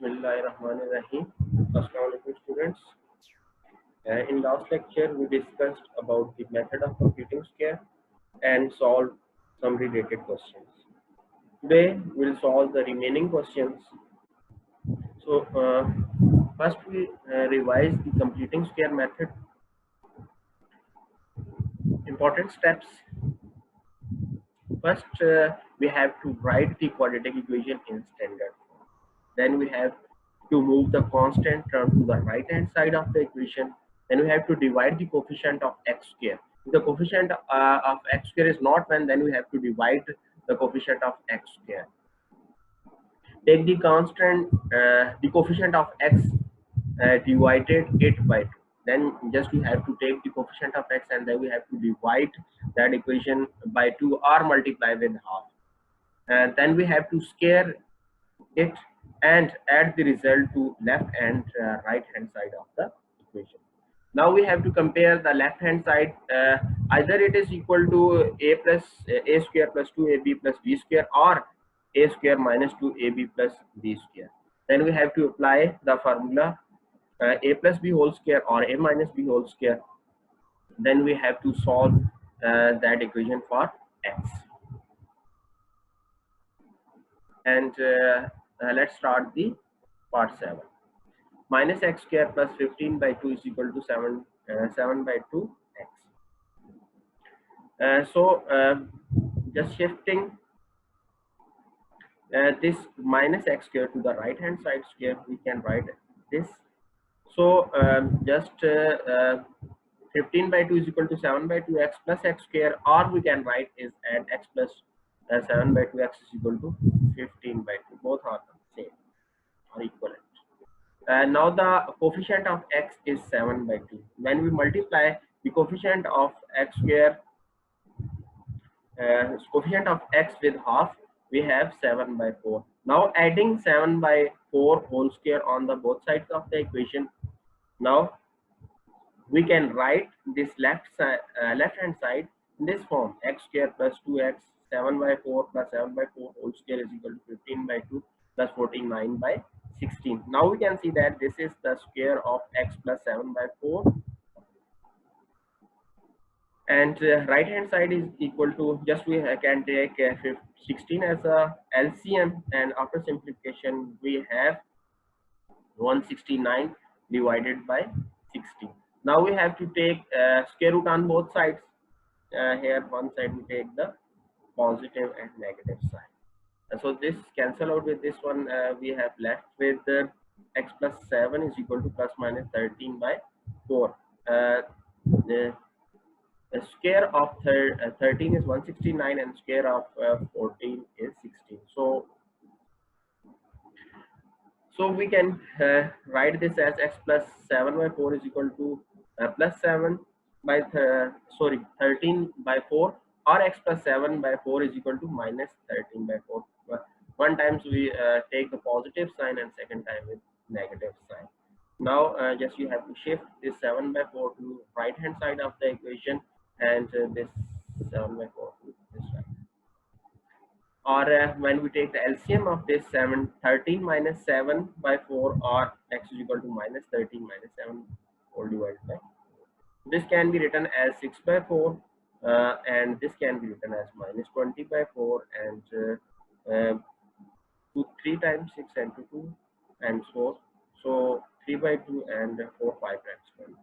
Bismillahirrahmanirrahim. Assalamu alaikum students. In last lecture we discussed about the method of computing square and solved some related questions. Today we'll solve the remaining questions. So first we revise the computing square method. Important steps. First we have to write the quadratic equation in standard form. Then we have to move the constant term to the right hand side of the equation. Then we have to divide the coefficient of x square. If the coefficient of x square is not 1, then we have to divide the coefficient of x square. Take the constant, the coefficient of x divided it by 2. Then just we have to take the coefficient of x and then we have to divide that equation by 2 or multiply with half. And then we have to square it and add the result to left and right hand side of the equation. Now we have to compare the left hand side. Either it is equal to a square plus 2ab plus b square, or a square minus 2ab plus b square. Then we have to apply the formula a plus b whole square or a minus b whole square. Then we have to solve that equation for x. And let's start the part 7. Minus x square plus 15 by 2 is equal to 7 by 2 x. Just shifting this minus x square to the right hand side square, we can write this. So 15 by 2 is equal to 7 by 2 x plus x square, or we can write is at x plus 7 by 2 x is equal to 15 by 2. Both are the same or equivalent. Now the coefficient of x is 7 by 2. When we multiply the coefficient of x square, coefficient of x with half, we have 7 by 4. Now adding 7 by 4 whole square on the both sides of the equation. Now we can write this left hand side in this form: x square plus 2x, 7 by 4 plus 7 by 4 whole square is equal to 15 by 2 plus 49 by 16. Now we can see that this is the square of x plus 7 by 4, and right hand side is equal to, just we can take 16 as a LCM, and after simplification we have 169 divided by 16. Now we have to take square root on both sides. Here one side we take the positive and negative side. So this cancel out with this one. We have left with x plus 7 is equal to plus minus 13 by 4. The square of 13 is 169 and square of 14 is 16. So we can write this as x plus 7 by 4 is equal to plus 7 by 13 by 4, or x plus 7 by 4 is equal to minus 13 by 4. One times we take the positive sign and second time with negative sign. Now just you have to shift this 7 by 4 to right hand side of the equation, and this 7 by 4 to this side. Or when we take the LCM of this 13 minus 7 by 4, or x is equal to minus 13 minus 7 whole divided by 4. This can be written as 6 by 4, and this can be written as minus 20 by 4, and 3 times 6 and 2 and 4. So 3 by 2 and 4 5 times 20.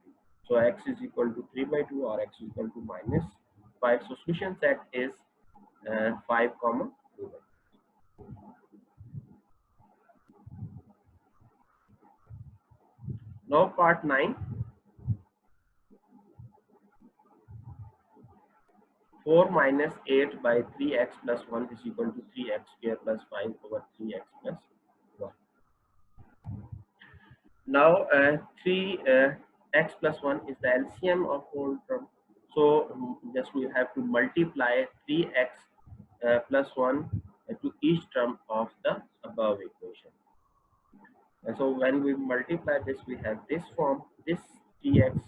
So x is equal to 3 by 2 or x is equal to minus 5. So solution set is 5 comma 2. Now part 9. 4 minus 8 by 3x plus 1 is equal to 3x square plus 5 over 3x plus 1. Now 3x plus 1 is the LCM of whole term. So just we have to multiply 3x plus 1 to each term of the above equation. And so when we multiply this, we have this form. This 3x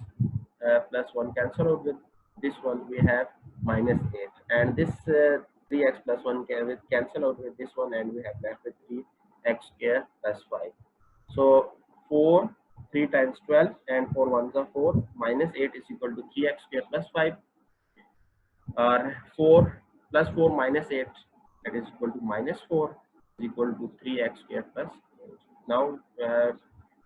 plus 1 cancel out with this one, we have minus 8, and this 3x plus 1 can cancel out with this one, and we have left with 3x square plus 5. So 4, 3 times 12 and 4 ones are 4, minus 8 is equal to 3x square plus 5, or 4 plus 4 minus 8, that is equal to minus 4 is equal to 3x square plus 8. Now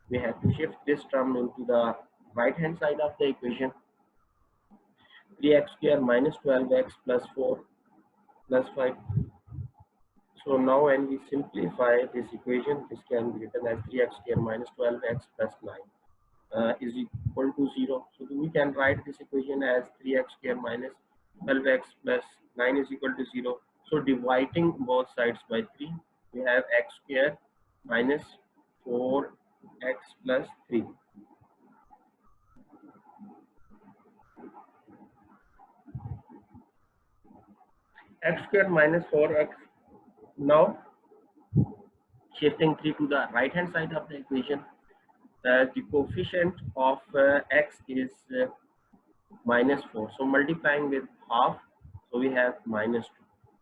we have to shift this term into the right hand side of the equation. 3x square minus 12x plus 4 plus 5. So now when we simplify this equation, this can be written as 3x square minus 12x plus 9 is equal to 0. So we can write this equation as 3x square minus 12x plus 9 is equal to 0. So dividing both sides by 3, we have x square minus 4x plus 3. X square minus 4x. Now shifting 3 to the right hand side of the equation, the coefficient of x is minus 4. So multiplying with half, so we have minus 2.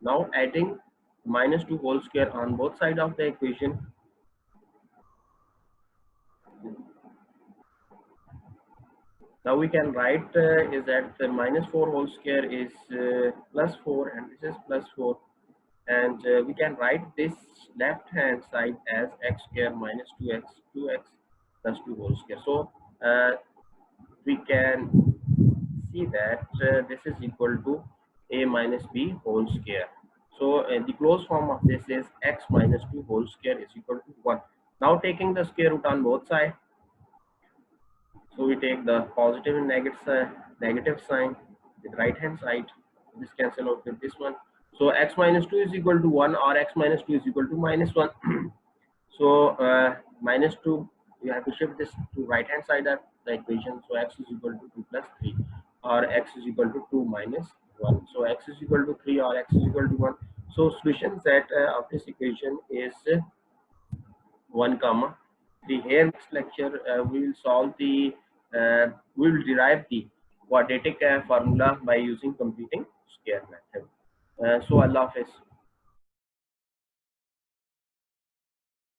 Now adding minus 2 whole square on both sides of the equation. Now we can write is that the minus 4 whole square is plus 4 and this is plus 4. And we can write this left hand side as x square minus 2x plus 2 whole square. So we can see that this is equal to a minus b whole square. So the closed form of this is x minus 2 whole square is equal to 1. Now taking the square root on both sides, so we take the positive and negative sign with right hand side. This cancel out with this one. So x minus 2 is equal to 1 or x minus 2 is equal to minus 1. So minus 2, you have to shift this to right hand side of the equation. So x is equal to 2 plus 3 or x is equal to 2 minus 1. So x is equal to 3 or x is equal to 1. So solution set of this equation is 1 comma 3. Here next lecture we will solve the we will derive the quadratic formula by using completing square method. So Allah Hafiz.